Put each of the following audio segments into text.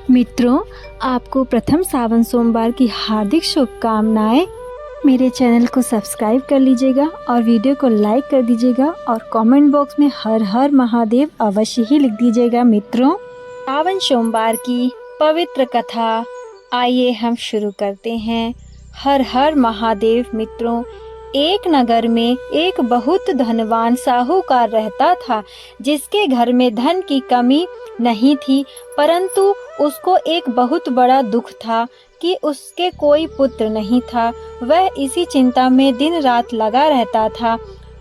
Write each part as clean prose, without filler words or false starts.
मित्रों, आपको प्रथम सावन सोमवार की हार्दिक शुभकामनाएं। मेरे चैनल को सब्सक्राइब कर लीजिएगा और वीडियो को लाइक कर दीजिएगा और कमेंट बॉक्स में हर हर महादेव अवश्य ही लिख दीजिएगा। मित्रों, सावन सोमवार की पवित्र कथा आइए हम शुरू करते हैं। हर हर महादेव। मित्रों, एक नगर में एक बहुत धनवान साहूकार रहता था, जिसके घर में धन की कमी नहीं थी, परंतु उसको एक बहुत बड़ा दुख था कि उसके कोई पुत्र नहीं था। वह इसी चिंता में दिन रात लगा रहता था।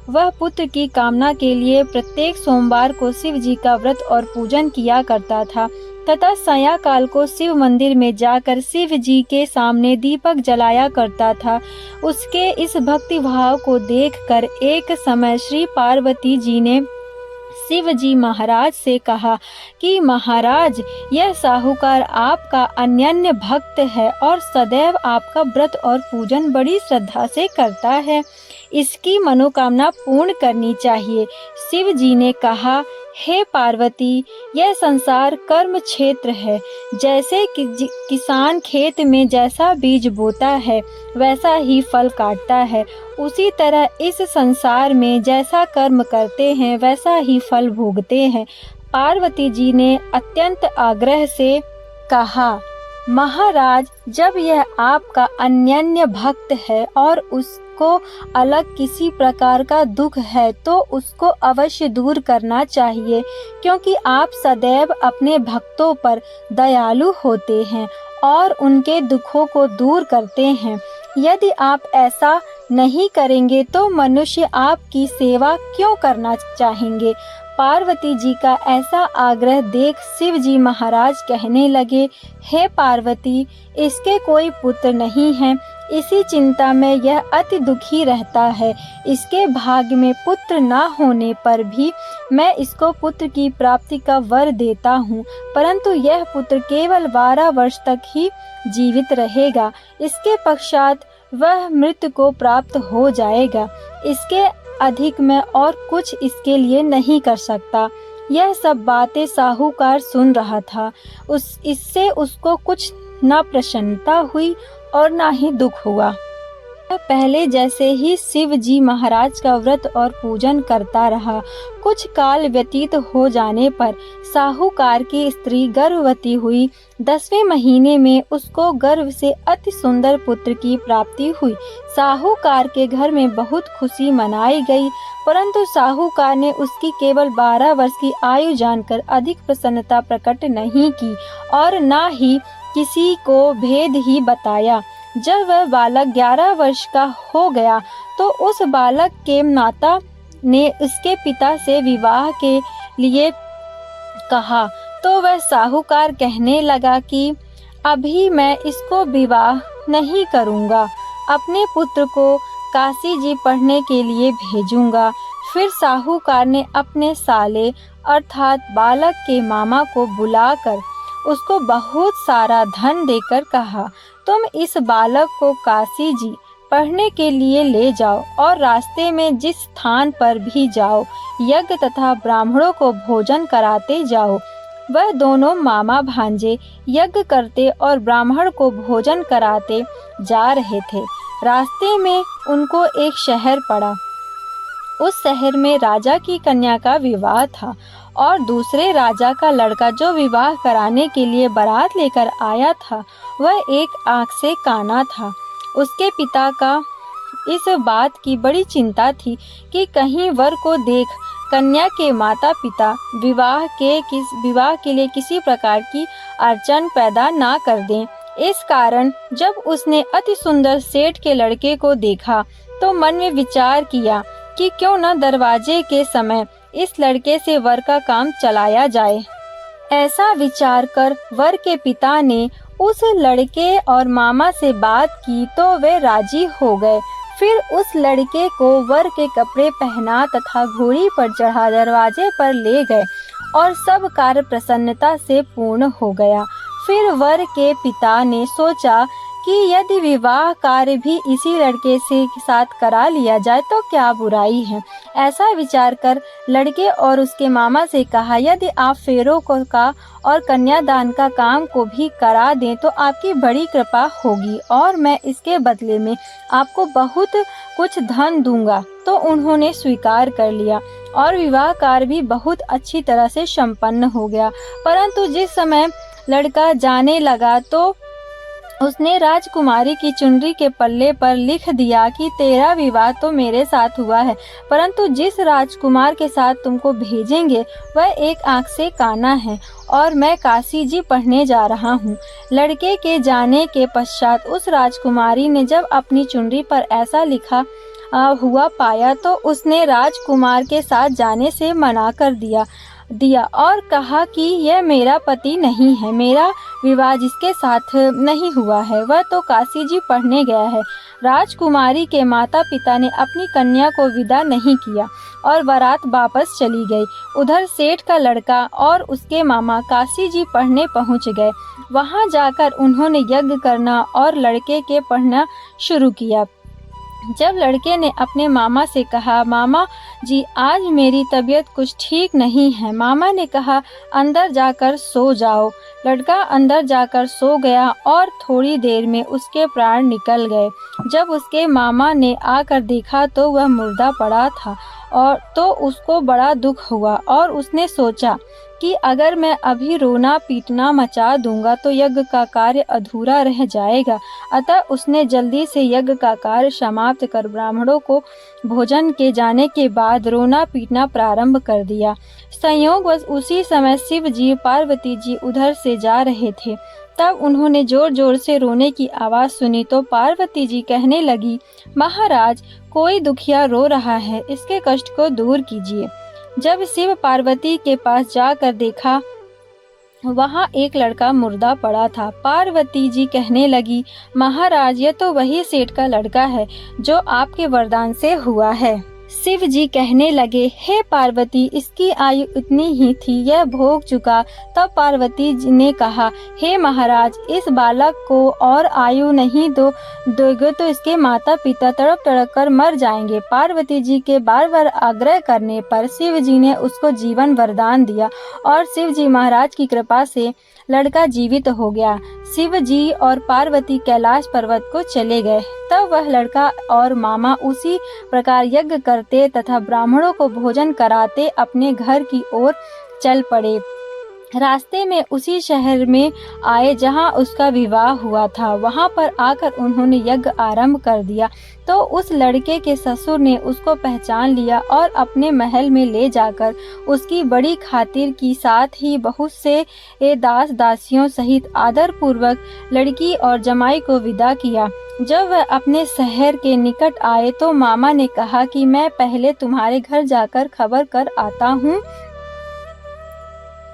वह पुत्र की कामना के लिए प्रत्येक सोमवार को शिव जी का व्रत और पूजन किया करता था तथा सायंकाल को शिव मंदिर में जाकर शिव जी के सामने दीपक जलाया करता था। उसके इस भक्ति भाव को देखकर एक समय श्री पार्वती जी ने शिव जी महाराज से कहा कि महाराज, यह साहूकार आपका अनन्य भक्त है और सदैव आपका व्रत और पूजन बड़ी श्रद्धा से करता है। इसकी मनोकामना पूर्ण करनी चाहिए। शिव जी ने कहा, हे पार्वती, यह संसार कर्म क्षेत्र है। जैसे कि किसान खेत में जैसा बीज बोता है वैसा ही फल काटता है, उसी तरह इस संसार में जैसा कर्म करते हैं वैसा ही फल भोगते हैं। पार्वती जी ने अत्यंत आग्रह से कहा, महाराज, जब यह आपका अनन्य भक्त है और उसको अलग किसी प्रकार का दुख है तो उसको अवश्य दूर करना चाहिए, क्योंकि आप सदैव अपने भक्तों पर दयालु होते हैं और उनके दुखों को दूर करते हैं। यदि आप ऐसा नहीं करेंगे तो मनुष्य आपकी सेवा क्यों करना चाहेंगे। पार्वती जी का ऐसा आग्रह देख शिव जी महाराज कहने लगे, हे पार्वती, इसके कोई पुत्र नहीं है। इसी चिंता में यह अति दुखी रहता है। इसके भाग्य में पुत्र न होने पर भी मैं इसको पुत्र की प्राप्ति का वर देता हूँ, परंतु यह पुत्र केवल 12 वर्ष तक ही जीवित रहेगा। इसके पश्चात वह मृत्यु को प्राप्त हो जाएगा। इसके अधिक मैं और कुछ इसके लिए नहीं कर सकता। यह सब बातें साहूकार सुन रहा था। इससे उसको कुछ न प्रसन्नता हुई और न ही दुख हुआ। पहले जैसे ही शिव जी महाराज का व्रत और पूजन करता रहा। कुछ काल व्यतीत हो जाने पर साहूकार की स्त्री गर्भवती हुई। 10वें महीने में उसको गर्भ से अति सुंदर पुत्र की प्राप्ति हुई। साहूकार के घर में बहुत खुशी मनाई गई, परंतु साहूकार ने उसकी केवल 12 वर्ष की आयु जानकर अधिक प्रसन्नता प्रकट नहीं की और न ही किसी को भेद ही बताया। जब वह बालक 11 वर्ष का हो गया तो उस बालक के माता ने उसके पिता से विवाह के लिए कहा, तो वह साहूकार कहने लगा कि अभी मैं इसको विवाह नहीं करूँगा, अपने पुत्र को काशी जी पढ़ने के लिए भेजूंगा। फिर साहूकार ने अपने साले अर्थात बालक के मामा को बुलाकर उसको बहुत सारा धन देकर कहा, तुम इस बालक को काशी जी पढ़ने के लिए ले जाओ और रास्ते में जिस स्थान पर भी जाओ यज्ञ तथा ब्राह्मणों को भोजन कराते जाओ। वह दोनों मामा भांजे यज्ञ करते और ब्राह्मण को भोजन कराते जा रहे थे। रास्ते में उनको एक शहर पड़ा। उस शहर में राजा की कन्या का विवाह था और दूसरे राजा का लड़का जो विवाह कराने के लिए बारात लेकर आया था वह एक आंख से काना था। उसके पिता का इस बात की बड़ी चिंता थी कि कहीं वर को देख कन्या के माता पिता विवाह के लिए किसी प्रकार की अड़चन पैदा ना कर दें। इस कारण जब उसने अति सुंदर सेठ के लड़के को देखा तो मन में विचार किया कि क्यों न दरवाजे के समय इस लड़के से वर का काम चलाया जाए। ऐसा विचार कर वर के पिता ने उस लड़के और मामा से बात की तो वे राजी हो गए। फिर उस लड़के को वर के कपड़े पहना तथा घोड़ी पर चढ़ा दरवाजे पर ले गए और सब कार्य प्रसन्नता से पूर्ण हो गया। फिर वर के पिता ने सोचा कि यदि विवाह कार्य भी इसी लड़के से साथ करा लिया जाए तो क्या बुराई है। ऐसा विचार कर लड़के और उसके मामा से कहा, यदि आप फेरों को का और कन्यादान का काम को भी करा दें तो आपकी बड़ी कृपा होगी और मैं इसके बदले में आपको बहुत कुछ धन दूंगा। तो उन्होंने स्वीकार कर लिया और विवाह कार्य भी बहुत अच्छी तरह से संपन्न हो गया। परंतु जिस समय लड़का जाने लगा तो उसने राजकुमारी की चुनरी के पल्ले पर लिख दिया कि तेरा विवाह तो मेरे साथ हुआ है, परंतु जिस राजकुमार के साथ तुमको भेजेंगे वह एक आंख से काना है और मैं काशी जी पढ़ने जा रहा हूँ। लड़के के जाने के पश्चात उस राजकुमारी ने जब अपनी चुनरी पर ऐसा लिखा हुआ पाया तो उसने राजकुमार के साथ जाने से मना कर दिया और कहा कि यह मेरा पति नहीं है, मेरा विवाह जिसके साथ नहीं हुआ है वह तो काशी जी पढ़ने गया है। राजकुमारी के माता पिता ने अपनी कन्या को विदा नहीं किया और बारात वापस चली गई। उधर सेठ का लड़का और उसके मामा काशी जी पढ़ने पहुंच गए। वहां जाकर उन्होंने यज्ञ करना और लड़के के पढ़ना शुरू किया। जब लड़के ने अपने मामा से कहा, मामा जी आज मेरी तबीयत कुछ ठीक नहीं है, मामा ने कहा अंदर जाकर सो जाओ। लड़का अंदर जाकर सो गया और थोड़ी देर में उसके प्राण निकल गए। जब उसके मामा ने आकर देखा तो वह मुर्दा पड़ा था और तो उसको बड़ा दुख हुआ और उसने सोचा कि अगर मैं अभी रोना पीटना मचा दूंगा तो यज्ञ का कार्य अधूरा रह जाएगा। अतः उसने जल्दी से यज्ञ का कार्य समाप्त कर ब्राह्मणों को भोजन के जाने के बाद रोना पीटना प्रारंभ कर दिया। संयोगवश उसी समय शिव जी पार्वती जी उधर से जा रहे थे। तब उन्होंने जोर जोर से रोने की आवाज़ सुनी तो पार्वती जी कहने लगी, महाराज कोई दुखिया रो रहा है, इसके कष्ट को दूर कीजिए। जब शिव पार्वती के पास जाकर देखा वहाँ एक लड़का मुर्दा पड़ा था। पार्वती जी कहने लगी, महाराज यह तो वही सेठ का लड़का है जो आपके वरदान से हुआ है। शिव जी कहने लगे, हे पार्वती इसकी आयु इतनी ही थी, यह भोग चुका। तब पार्वती जी ने कहा, हे महाराज इस बालक को और आयु नहीं दोगे तो इसके माता पिता तड़प तड़प कर मर जाएंगे। पार्वती जी के बार बार आग्रह करने पर शिव जी ने उसको जीवन वरदान दिया और शिव जी महाराज की कृपा से लड़का जीवित हो गया। शिव जी और पार्वती कैलाश पर्वत को चले गए। तब वह लड़का और मामा उसी प्रकार यज्ञ करते तथा ब्राह्मणों को भोजन कराते अपने घर की ओर चल पड़े। रास्ते में उसी शहर में आए जहां उसका विवाह हुआ था। वहां पर आकर उन्होंने यज्ञ आरंभ कर दिया तो उस लड़के के ससुर ने उसको पहचान लिया और अपने महल में ले जाकर उसकी बड़ी खातिर की, साथ ही बहुत से दास दासियों सहित आदर पूर्वक लड़की और जमाई को विदा किया। जब वह अपने शहर के निकट आए तो मामा ने कहा कि मैं पहले तुम्हारे घर जाकर खबर कर आता हूँ।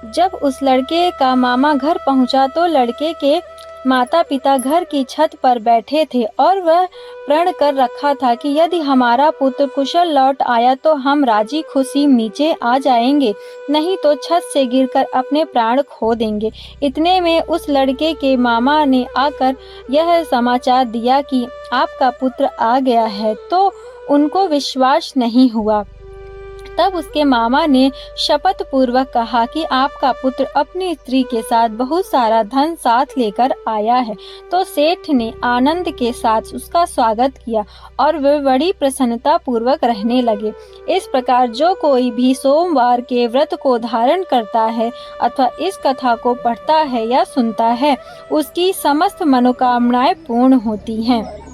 जब उस लड़के का मामा घर पहुंचा तो लड़के के माता पिता घर की छत पर बैठे थे और वह प्रण कर रखा था कि यदि हमारा पुत्र कुशल लौट आया तो हम राजी खुशी नीचे आ जाएंगे, नहीं तो छत से गिरकर अपने प्राण खो देंगे। इतने में उस लड़के के मामा ने आकर यह समाचार दिया कि आपका पुत्र आ गया है, तो उनको विश्वास नहीं हुआ। तब उसके मामा ने शपथ पूर्वक कहा कि आपका पुत्र अपनी स्त्री के साथ बहुत सारा धन साथ लेकर आया है। तो सेठ ने आनंद के साथ उसका स्वागत किया और वे बड़ी प्रसन्नता पूर्वक रहने लगे। इस प्रकार जो कोई भी सोमवार के व्रत को धारण करता है अथवा इस कथा को पढ़ता है या सुनता है उसकी समस्त मनोकामनाएं पूर्ण होती हैं।